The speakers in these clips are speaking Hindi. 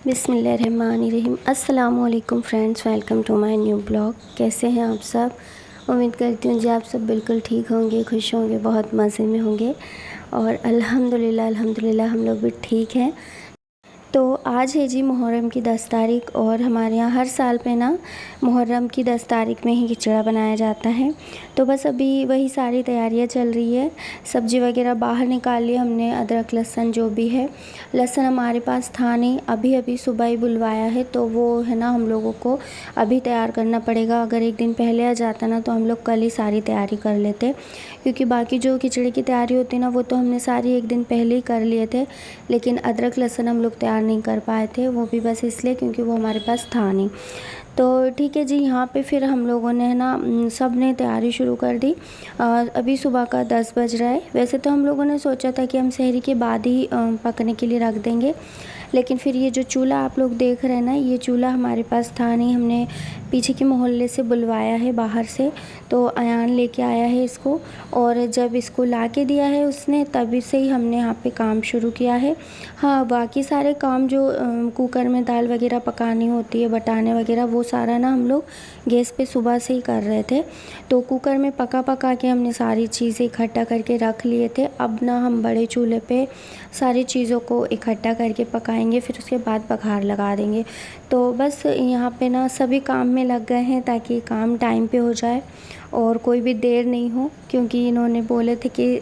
बिस्मिल्लाहिर्रहमानिर्रहीम। अस्सलाम वालेकुम friends, welcome to my new blog. कैसे हैं आप सब? उम्मीद करती हूँ जी आप सब बिल्कुल ठीक होंगे, खुश होंगे, बहुत मज़े में होंगे। और अल्हम्दुलिल्लाह हम लोग भी ठीक हैं। तो आज है जी मुहर्रम की 10 तारीख और हमारे यहाँ हर साल पे ना मुहर्रम की 10 तारीख में ही खिचड़ा बनाया जाता है। तो बस अभी वही सारी तैयारियाँ चल रही है। सब्ज़ी वगैरह बाहर निकाल ली हमने, अदरक लहसुन जो भी है। लहसुन हमारे पास था नहीं, अभी सुबह ही बुलवाया है, तो वो है ना हम लोगों को अभी तैयार करना पड़ेगा। अगर एक दिन पहले आ जाता ना तो हम लोग कल ही सारी तैयारी कर लेते, क्योंकि बाकी जो खिचड़ी की तैयारी होती है ना वो तो हमने सारी एक दिन पहले ही कर लिए थे। लेकिन अदरक लहसुन हम लोग तैयार नहीं कर पाए थे, वो भी बस इसलिए क्योंकि वो हमारे पास था नहीं। तो ठीक है जी, यहाँ पे फिर हम लोगों ने है ना सब ने तैयारी शुरू कर दी। अभी सुबह का 10 बज रहा है। वैसे तो हम लोगों ने सोचा था कि हम सहरी के बाद ही पकने के लिए रख देंगे, लेकिन फिर ये जो चूल्हा आप लोग देख रहे हैं ना, ये चूल्हा हमारे पास था नहीं। हमने पीछे के मोहल्ले से बुलवाया है बाहर से, तो अयान लेके आया है इसको, और जब इसको ला के दिया है उसने तभी से ही हमने यहाँ पे काम शुरू किया है। हाँ, बाकी सारे काम जो कुकर में दाल वगैरह पकानी होती है, बटाने वगैरह, वो सारा ना हम लोग गैस पे सुबह से ही कर रहे थे। तो कुकर में पका के हमने सारी चीज़ें इकट्ठा करके रख लिए थे। अब ना हम बड़े चूल्हे पे सारी चीज़ों को इकट्ठा करके पकाएंगे, फिर उसके बाद बघार लगा देंगे। तो बस यहाँ पे ना सभी काम में लग गए हैं ताकि काम टाइम पे हो जाए और कोई भी देर नहीं हो, क्योंकि इन्होंने बोले थे कि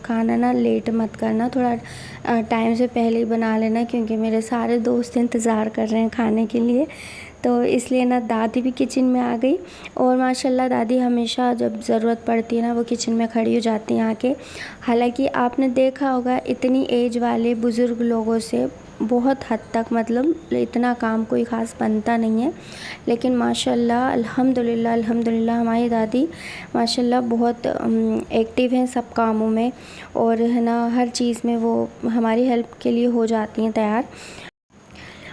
खाना ना लेट मत करना, थोड़ा टाइम से पहले ही बना लेना, क्योंकि मेरे सारे दोस्त इंतज़ार कर रहे हैं खाने के लिए। तो इसलिए ना दादी भी किचन में आ गई, और माशाल्लाह दादी हमेशा जब ज़रूरत पड़ती है ना वो किचन में खड़ी हो जाती हैं आके। हालांकि आपने देखा होगा इतनी एज वाले बुज़ुर्ग लोगों से बहुत हद तक मतलब इतना काम कोई ख़ास बनता नहीं है, लेकिन माशाल्लाह अल्हम्दुलिल्लाह हमारी दादी माशाल्लाह बहुत एक्टिव हैं सब कामों में, और है ना हर चीज़ में वो हमारी हेल्प के लिए हो जाती हैं तैयार।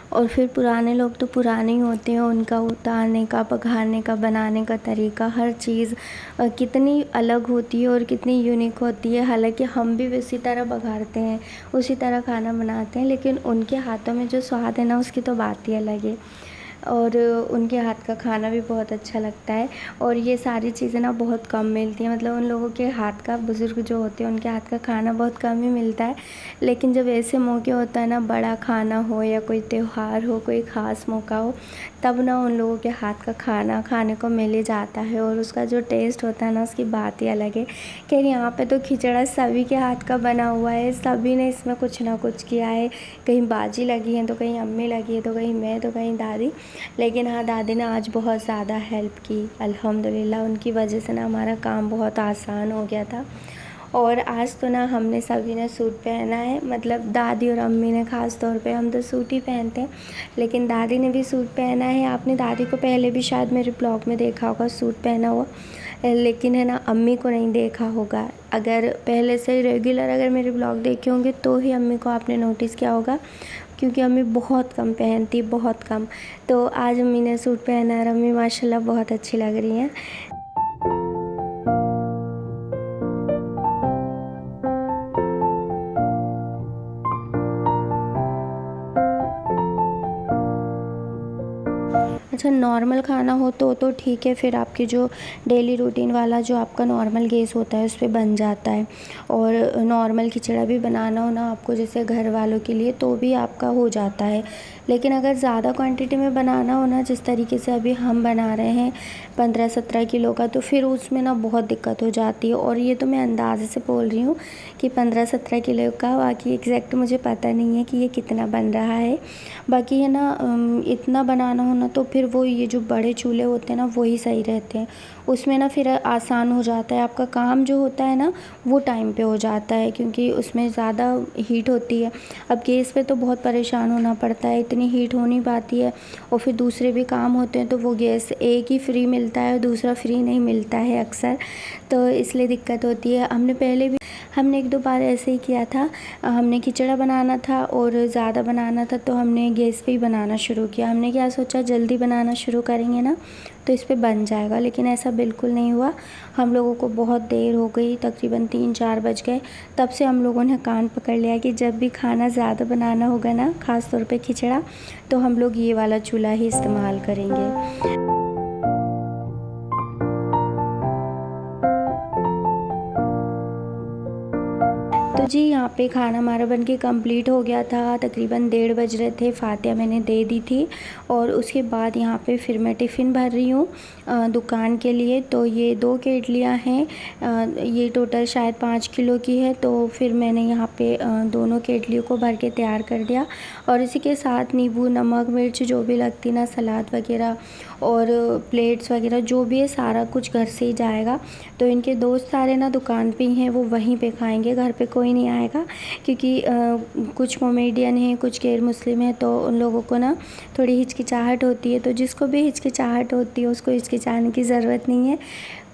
और फिर पुराने लोग तो पुराने ही होते हैं, उनका उतारने का, पकाने का, बनाने का तरीका, हर चीज़ कितनी अलग होती है और कितनी यूनिक होती है। हालांकि हम भी उसी तरह बघारते हैं, उसी तरह खाना बनाते हैं, लेकिन उनके हाथों में जो स्वाद है ना उसकी तो बात ही अलग है। और उनके हाथ का खाना भी बहुत अच्छा लगता है। और ये सारी चीज़ें ना बहुत कम मिलती हैं, मतलब उन लोगों के हाथ का, बुज़ुर्ग जो होते हैं उनके हाथ का खाना बहुत कम ही मिलता है। लेकिन जब ऐसे मौके होता है ना, बड़ा खाना हो या कोई त्यौहार हो, कोई ख़ास मौका हो, तब ना उन लोगों के हाथ का खाना खाने को मिल ही जाता है, और उसका जो टेस्ट होता है ना उसकी बात ही अलग है। खैर यहाँ पे तो खिचड़ा सभी के हाथ का बना हुआ है, सभी ने इसमें कुछ ना कुछ किया है। कहीं बाजी लगी है, तो कहीं अम्मी लगी है, तो कहीं मैं, तो कहीं दादी। लेकिन हाँ, दादी ने आज बहुत ज़्यादा हेल्प की अल्हम्दुलिल्लाह। उनकी वजह से ना हमारा काम बहुत आसान हो गया था। और आज तो ना हमने सभी ने सूट पहना है, मतलब दादी और अम्मी ने ख़ास तौर पे, हम तो सूट ही पहनते हैं, लेकिन दादी ने भी सूट पहना है। आपने दादी को पहले भी शायद मेरे ब्लॉग में देखा होगा सूट पहना हुआ, लेकिन है ना अम्मी को नहीं देखा होगा। अगर पहले से रेगुलर अगर मेरे ब्लॉग देखे होंगे तो ही अम्मी को आपने नोटिस किया होगा, क्योंकि अम्मी बहुत कम पहनती, बहुत कम। तो आज अम्मी ने सूट पहना है और अम्मी माशाल्लाह बहुत अच्छी लग रही हैं। अच्छा, नॉर्मल खाना हो तो ठीक है, फिर आपकी जो डेली रूटीन वाला जो आपका नॉर्मल गैस होता है उस पे बन जाता है। और नॉर्मल खिचड़ा भी बनाना हो ना आपको, जैसे घर वालों के लिए, तो भी आपका हो जाता है। लेकिन अगर ज़्यादा क्वांटिटी में बनाना हो ना, जिस तरीके से अभी हम बना रहे हैं 15-17 किलो का, तो फिर उसमें ना बहुत दिक्कत हो जाती है। और ये तो मैं अंदाज़े से बोल रही हूँ कि 15-17 किलो का, बाकी एग्जैक्ट मुझे पता नहीं है कि ये कितना बन रहा है। बाकी है ना इतना बनाना हो ना तो फिर वो ये जो बड़े चूल्हे होते हैं ना वही सही रहते हैं, उसमें ना फिर आसान हो जाता है आपका काम जो होता है ना, वो टाइम पे हो जाता है, क्योंकि उसमें ज़्यादा हीट होती है। अब गैस पे तो बहुत परेशान होना पड़ता है, इतनी हीट हो नहीं पाती है, और फिर दूसरे भी काम होते हैं, तो वो गैस एक ही फ्री मिलता है, दूसरा फ्री नहीं मिलता है अक्सर, तो इसलिए दिक्कत होती है। हमने पहले भी हमने 1-2 बार ऐसे ही किया था। हमने खिचड़ा बनाना था और ज़्यादा बनाना था तो हमने गैस पे ही बनाना शुरू किया। हमने क्या सोचा जल्दी बनाना शुरू करेंगे ना तो इस पे बन जाएगा, लेकिन ऐसा बिल्कुल नहीं हुआ। हम लोगों को बहुत देर हो गई, तकरीबन 3-4 बज गए। तब से हम लोगों ने कान पकड़ लिया कि जब भी खाना ज़्यादा बनाना होगा ना, ख़ास तौर पे खिचड़ा, तो हम लोग ये वाला चूल्हा ही इस्तेमाल करेंगे। तो जी यहाँ पे खाना हमारा बनके कंप्लीट हो गया था। तकरीबन 1:30 बज रहे थे। फ़ातिहा मैंने दे दी थी और उसके बाद यहाँ पे फिर मैं टिफ़िन भर रही हूँ दुकान के लिए। तो ये 2 केटलियाँ हैं, ये टोटल शायद 5 किलो की है। तो फिर मैंने यहाँ पे दोनों केटलियों को भर के तैयार कर दिया और इसी के साथ नींबू, नमक, मिर्च जो भी लगती ना, सलाद वगैरह और प्लेट्स वगैरह जो भी है सारा कुछ घर से ही जाएगा। तो इनके दोस्त सारे ना दुकान पे ही हैं, वो वहीं पे खाएंगे, घर पे कोई नहीं आएगा क्योंकि कुछ कॉमेडियन हैं, कुछ गैर मुस्लिम हैं, तो उन लोगों को ना थोड़ी हिचकिचाहट होती है। तो जिसको भी हिचकिचाहट होती है उसको हिचकिचाने की ज़रूरत नहीं है,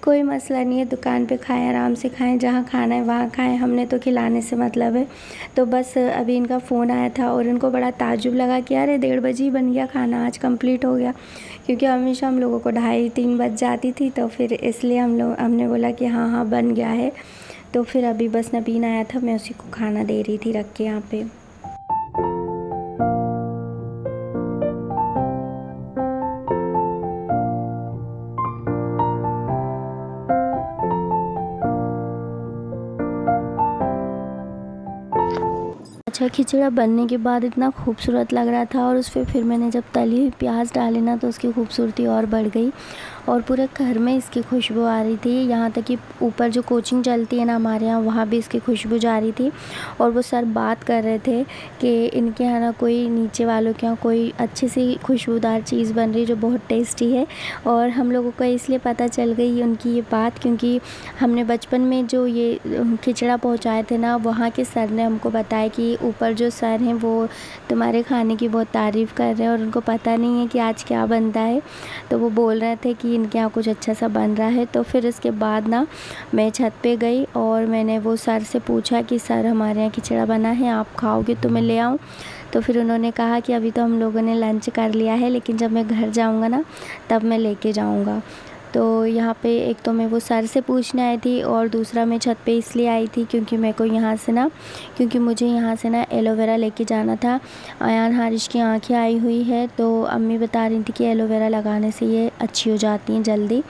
कोई मसला नहीं है। दुकान पे खाएं, आराम से खाएं, जहाँ खाना है वहाँ खाएं, हमने तो खिलाने से मतलब है। तो बस अभी इनका फ़ोन आया था और इनको बड़ा ताज्जुब लगा कि अरे 1:30 बजे ही बन गया खाना, आज कंप्लीट हो गया। क्योंकि हमेशा हम लोगों को 2:30-3 बज जाती थी, तो फिर इसलिए हमने बोला कि हाँ हाँ बन गया है। तो फिर अभी बस नबीन आया था, मैं उसी को खाना दे रही थी रख के यहाँ पे। अच्छा, खिचड़ा बनने के बाद इतना खूबसूरत लग रहा था और उस पे फिर मैंने जब तली हुई प्याज डाली ना तो उसकी खूबसूरती और बढ़ गई और पूरे घर में इसकी खुशबू आ रही थी। यहाँ तक कि ऊपर जो कोचिंग चलती है ना हमारे यहाँ, वहाँ भी इसकी खुशबू जा रही थी। और वो सर बात कर रहे थे कि इनके यहाँ ना कोई, नीचे वालों के यहाँ कोई अच्छी सी खुशबूदार चीज़ बन रही है जो बहुत टेस्टी है। और हम लोगों को इसलिए पता चल गई उनकी ये बात क्योंकि हमने बचपन में जो ये खिचड़ा पहुँचाए थे ना, वहाँ के सर ने हमको बताया कि ऊपर जो सर हैं वो तुम्हारे खाने की बहुत तारीफ़ कर रहे हैं और उनको पता नहीं है कि आज क्या बनता है। तो वो बोल रहे थे कि इनके यहाँ कुछ अच्छा सा बन रहा है। तो फिर इसके बाद ना मैं छत पे गई और मैंने वो सर से पूछा कि सर हमारे यहाँ खिचड़ा बना है, आप खाओगे तो मैं ले आऊँ? तो फिर उन्होंने कहा कि अभी तो हम लोगों ने लंच कर लिया है, लेकिन जब मैं घर जाऊँगा ना तब मैं लेके जाऊँगा। तो यहाँ पे एक तो मैं वो सर से पूछने आई थी और दूसरा मैं छत पे इसलिए आई थी क्योंकि मुझे यहाँ से ना एलोवेरा लेके जाना था। अयान हारिश की आंखें आई हुई है, तो अम्मी बता रही थी कि एलोवेरा लगाने से ये अच्छी हो जाती हैं जल्दी।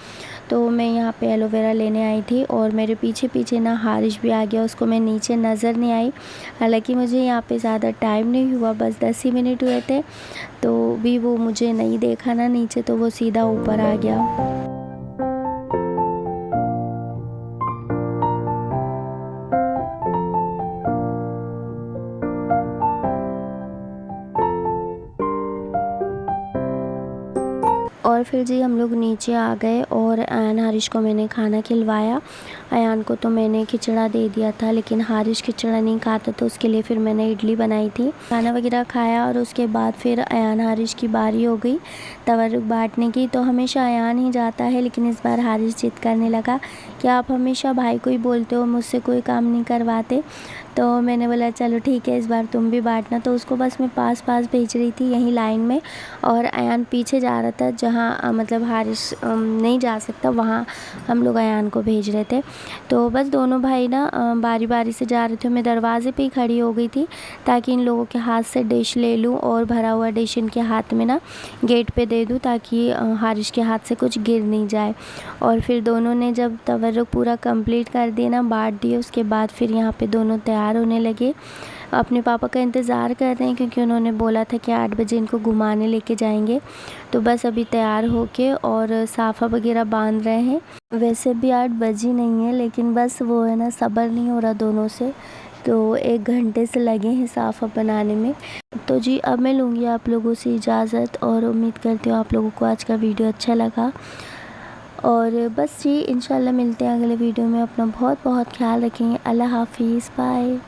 तो मैं यहाँ पे एलोवेरा लेने आई थी और मेरे पीछे पीछे ना हारिश भी आ गया, उसको मैं नीचे नज़र नहीं आई। हालांकि मुझे यहाँ पे ज़्यादा टाइम नहीं हुआ, बस 10 ही मिनट हुए थे, तो भी वो मुझे नहीं देखा ना नीचे, तो वो सीधा ऊपर आ गया। और फिर जी हम लोग नीचे आ गए और अयान हारिश को मैंने खाना खिलवाया। अयान को तो मैंने खिचड़ा दे दिया था, लेकिन हारिश खिचड़ा नहीं खाता, तो उसके लिए फिर मैंने इडली बनाई थी। खाना वगैरह खाया और उसके बाद फिर अयान हारिश की बारी हो गई तवरुक बांटने की। तो हमेशा अयान ही जाता है, लेकिन इस बार हारिश जिद करने लगा कि आप हमेशा भाई को ही बोलते हो, मुझसे कोई काम नहीं करवाते। तो मैंने बोला चलो ठीक है, इस बार तुम भी बांटना। तो उसको बस मैं पास भेज रही थी यहीं लाइन में, और अयान पीछे जा रहा था जहाँ मतलब हारिश नहीं जा सकता, वहाँ हम लोग अयान को भेज रहे थे। तो बस दोनों भाई ना बारी बारी से जा रहे थे। मैं दरवाज़े पे ही खड़ी हो गई थी ताकि इन लोगों के हाथ से डिश ले लूँ और भरा हुआ डिश इनके हाथ में ना गेट पे दे दूँ ताकि हारिश के हाथ से कुछ गिर नहीं जाए। और फिर दोनों ने जब तवरुक पूरा कंप्लीट कर दिया ना, बांट दिए, उसके बाद फिर यहाँ पे दोनों तैयार होने लगे। अपने पापा का इंतज़ार कर रहे हैं क्योंकि उन्होंने बोला था कि 8 बजे इनको घुमाने लेके जाएंगे। तो बस अभी तैयार होके और साफ़ा वगैरह बांध रहे हैं। वैसे भी 8 बज ही नहीं है, लेकिन बस वो है ना, सब्र नहीं हो रहा दोनों से, तो 1 घंटे से लगे हैं साफ़ा बनाने में। तो जी अब मैं लूँगी आप लोगों से इजाज़त और उम्मीद करती हूँ आप लोगों को आज का वीडियो अच्छा लगा। और बस जी इंशाल्लाह मिलते हैं अगले वीडियो में। अपना बहुत बहुत ख्याल रखेंगे। अल्लाह हाफिज़, बाय।